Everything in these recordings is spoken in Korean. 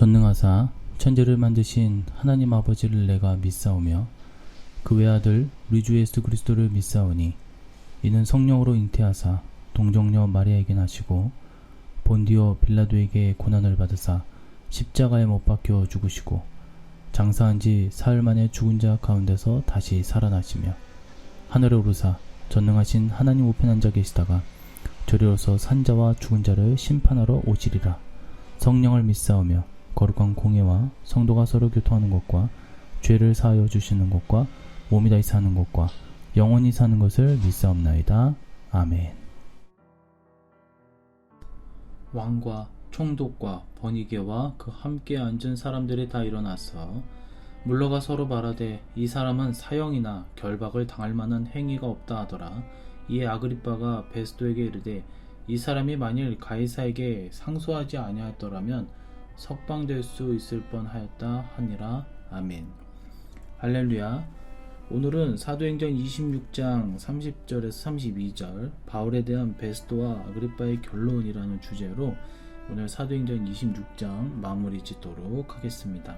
전능하사 천지를 만드신 하나님 아버지를 내가 믿사오며 그 외아들 우리 주 예수 그리스도를 믿사오니 이는 성령으로 잉태하사 동정녀 마리아에게 나시고 본디오 빌라도에게 고난을 받으사 십자가에 못 박혀 죽으시고 장사한 지 사흘 만에 죽은 자 가운데서 다시 살아나시며 하늘에 오르사 전능하신 하나님 우편에 앉아 계시다가 저리로서 산자와 죽은 자를 심판하러 오시리라. 성령을 믿사오며 거룩한 공예와 성도가 서로 교통하는 것과 죄를 사하여 주시는 것과 몸이 다시 사는 것과 영원히 사는 것을 믿사옵나이다. 아멘. 왕과 총독과 번이게와 그 함께 앉은 사람들이 다 일어나서 물러가 서로 말하되 이 사람은 사형이나 결박을 당할 만한 행위가 없다 하더라. 이에 아그리빠가 베스도에게 이르되 이 사람이 만일 가이사에게 상소하지 아니하였더라면 석방될 수 있을 뻔하였다 하니라. 아멘. 할렐루야. 오늘은 사도행전 26장 30절에서 32절 바울에 대한 베스도와 아그리빠의 결론이라는 주제로 오늘 사도행전 26장 마무리 짓도록 하겠습니다.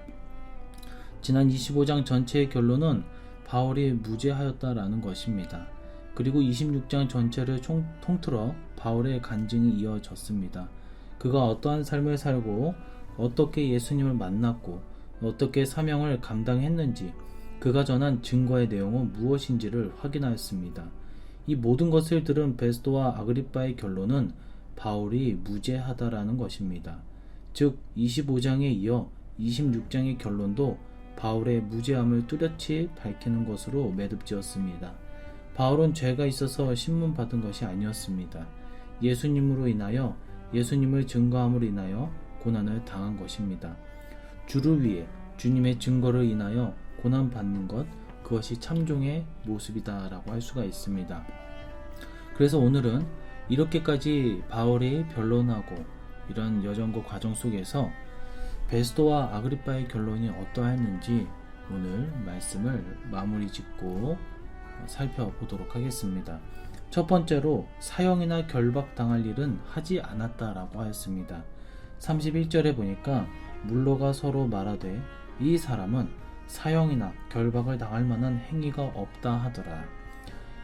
지난 25장 전체의 결론은 바울이 무죄하였다라는 것입니다. 그리고 26장 전체를 통틀어 바울의 간증이 이어졌습니다. 그가 어떠한 삶을 살고 어떻게 예수님을 만났고 어떻게 사명을 감당했는지 그가 전한 증거의 내용은 무엇인지를 확인하였습니다. 이 모든 것을 들은 베스도와 아그리빠의 결론은 바울이 무죄하다라는 것입니다. 즉 25장에 이어 26장의 결론도 바울의 무죄함을 뚜렷이 밝히는 것으로 매듭지었습니다. 바울은 죄가 있어서 신문받은 것이 아니었습니다. 예수님으로 인하여 예수님을 증거함으로 인하여 고난을 당한 것입니다. 주를 위해 주님의 증거를 인하여 고난받는 것, 그것이 참종의 모습이다 라고 할 수가 있습니다. 그래서 오늘은 이렇게까지 바울이 변론하고 이런 여정과 과정 속에서 베스도와 아그리빠의 결론이 어떠했는지 오늘 말씀을 마무리 짓고 살펴보도록 하겠습니다. 첫 번째로 사형이나 결박당할 일은 하지 않았다라고 하였습니다. 31절에 보니까 물러가 서로 말하되 이 사람은 사형이나 결박을 당할 만한 행위가 없다 하더라.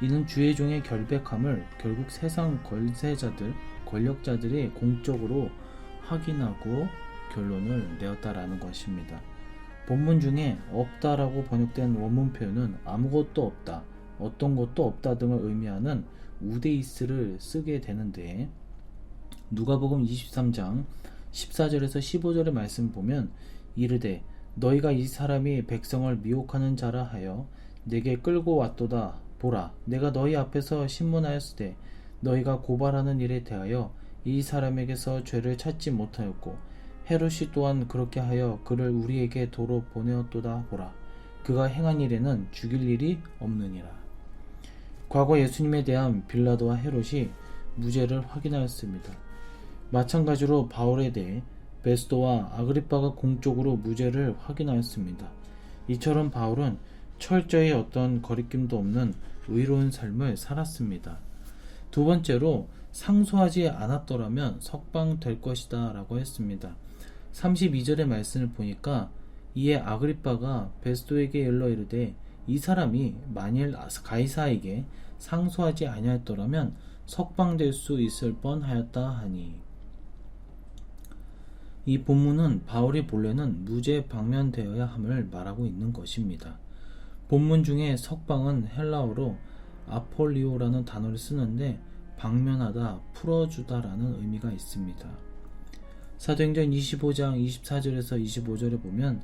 이는 주의 종의 결백함을 결국 세상 권세자들, 권력자들이 공적으로 확인하고 결론을 내었다라는 것입니다. 본문 중에 없다라고 번역된 원문 표현은 아무것도 없다, 어떤 것도 없다 등을 의미하는 우데이스를 쓰게 되는데 누가복음 23장 14절에서 15절의 말씀 보면 이르되 너희가 이 사람이 백성을 미혹하는 자라 하여 내게 끌고 왔도다. 보라, 내가 너희 앞에서 신문하였으되 너희가 고발하는 일에 대하여 이 사람에게서 죄를 찾지 못하였고 헤롯이 또한 그렇게 하여 그를 우리에게 도로 보내었도다. 보라, 그가 행한 일에는 죽일 일이 없느니라. 과거 예수님에 대한 빌라도와 헤롯이 무죄를 확인하였습니다. 마찬가지로 바울에 대해 베스도와 아그리빠가 공적으로 무죄를 확인하였습니다. 이처럼 바울은 철저히 어떤 거리낌도 없는 의로운 삶을 살았습니다. 두 번째로 상소하지 않았더라면 석방될 것이다 라고 했습니다. 32절의 말씀을 보니까 이에 아그리빠가 베스도에게 일러 이르되 이 사람이 만일 가이사에게 상소하지 아니하였더라면 석방될 수 있을 뻔하였다 하니, 이 본문은 바울이 본래는 무죄 방면되어야 함을 말하고 있는 것입니다. 본문 중에 석방은 헬라어로 아폴리오라는 단어를 쓰는데 방면하다, 풀어주다라는 의미가 있습니다. 사도행전 25장 24절에서 25절에 보면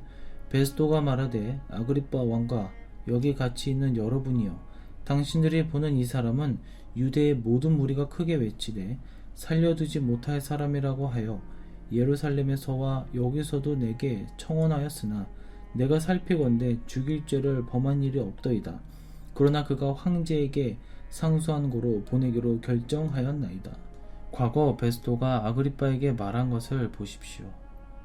베스도가 말하되 아그리빠 왕과 여기 같이 있는 여러분이여, 당신들이 보는 이 사람은 유대의 모든 무리가 크게 외치되 살려두지 못할 사람이라고 하여 예루살렘에서와 여기서도 내게 청원하였으나 내가 살피건대 죽일 죄를 범한 일이 없더이다. 그러나 그가 황제에게 상소한 고로 보내기로 결정하였나이다. 과거 베스도가 아그리빠에게 말한 것을 보십시오.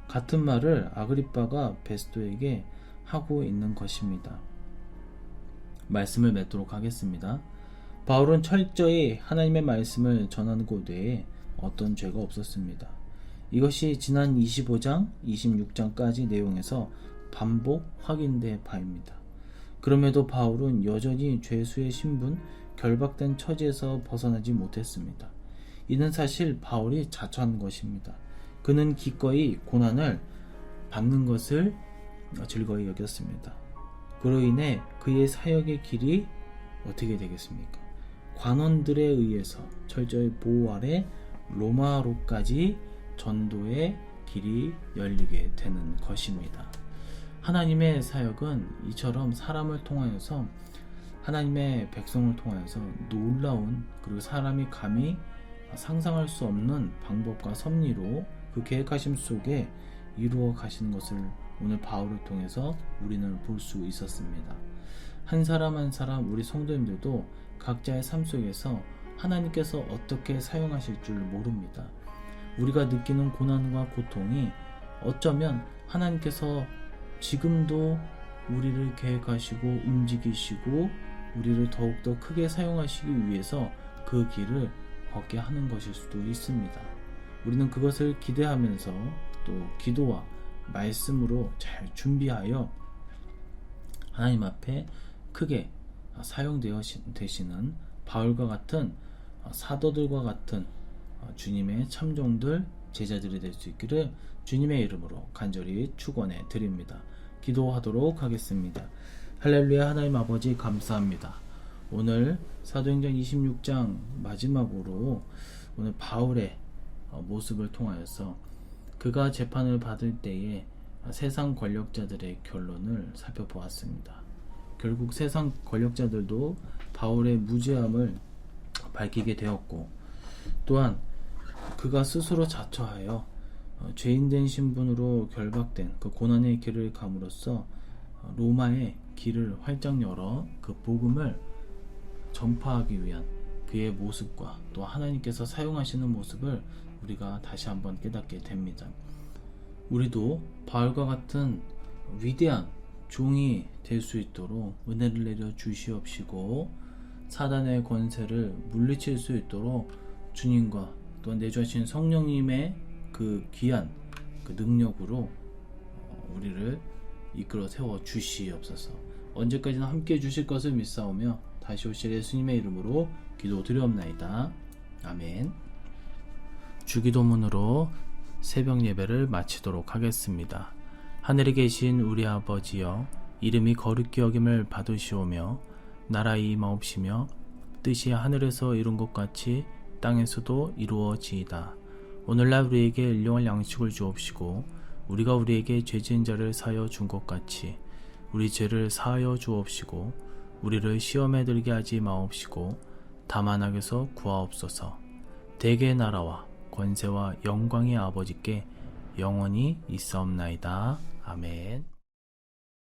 같은 말을 아그리빠가 베스도에게 하고 있는 것입니다. 말씀을 맺도록 하겠습니다. 바울은 철저히 하나님의 말씀을 전하는 곳 외에 어떤 죄가 없었습니다. 이것이 지난 25장, 26장까지 내용에서 반복 확인된 바입니다. 그럼에도 바울은 여전히 죄수의 신분, 결박된 처지에서 벗어나지 못했습니다. 이는 사실 바울이 자처한 것입니다. 그는 기꺼이 고난을 받는 것을 즐거이 여겼습니다. 그로 인해 그의 사역의 길이 어떻게 되겠습니까? 관원들에 의해서 철저히 보호 아래 로마로까지 전도의 길이 열리게 되는 것입니다. 하나님의 사역은 이처럼 사람을 통하여서, 하나님의 백성을 통하여서 놀라운, 그리고 사람이 감히 상상할 수 없는 방법과 섭리로 그 계획하심 속에 이루어 가시는 것을 오늘 바울을 통해서 우리는 볼 수 있었습니다. 한 사람 한 사람, 우리 성도님들도 각자의 삶 속에서 하나님께서 어떻게 사용하실 줄 모릅니다. 우리가 느끼는 고난과 고통이 어쩌면 하나님께서 지금도 우리를 계획하시고 움직이시고 우리를 더욱더 크게 사용하시기 위해서 그 길을 걷게 하는 것일 수도 있습니다. 우리는 그것을 기대하면서 또 기도와 말씀으로 잘 준비하여 하나님 앞에 크게 사용되어 되시는 바울과 같은 사도들과 같은 주님의 참종들, 제자들이 될 수 있기를 주님의 이름으로 간절히 축원해 드립니다. 기도하도록 하겠습니다. 할렐루야. 하나님 아버지 감사합니다. 오늘 사도행전 26장 마지막으로 오늘 바울의 모습을 통하여서 그가 재판을 받을 때에 세상 권력자들의 결론을 살펴보았습니다. 결국 세상 권력자들도 바울의 무죄함을 밝히게 되었고, 또한 그가 스스로 자처하여 죄인된 신분으로 결박된 그 고난의 길을 감으로써 로마의 길을 활짝 열어 그 복음을 전파하기 위한 그의 모습과 또 하나님께서 사용하시는 모습을 우리가 다시 한번 깨닫게 됩니다. 우리도 바울과 같은 위대한 종이 될 수 있도록 은혜를 내려 주시옵시고, 사단의 권세를 물리칠 수 있도록 주님과 또한 내주하신 성령님의 그 귀한 그 능력으로 우리를 이끌어 세워 주시옵소서. 언제까지나 함께 해주실 것을 믿사오며 다시 오실 예수님의 이름으로 기도드리옵나이다. 아멘. 주기도문으로 새벽 예배를 마치도록 하겠습니다. 하늘에 계신 우리 아버지여, 이름이 거룩히 여김을 받으시오며 나라의 임하옵시며 뜻이 하늘에서 이룬 것 같이 땅에서도 이루어지이다. 오늘날 우리에게 일용할 양식을 주옵시고 우리가 우리에게 죄 지은 자를 사하여 준 것 같이 우리 죄를 사하여 주옵시고 우리를 시험에 들게 하지 마옵시고 다만 악에서 구하옵소서. 대개의 나라와 권세와 영광의 아버지께 영원히 있사옵나이다. 아멘.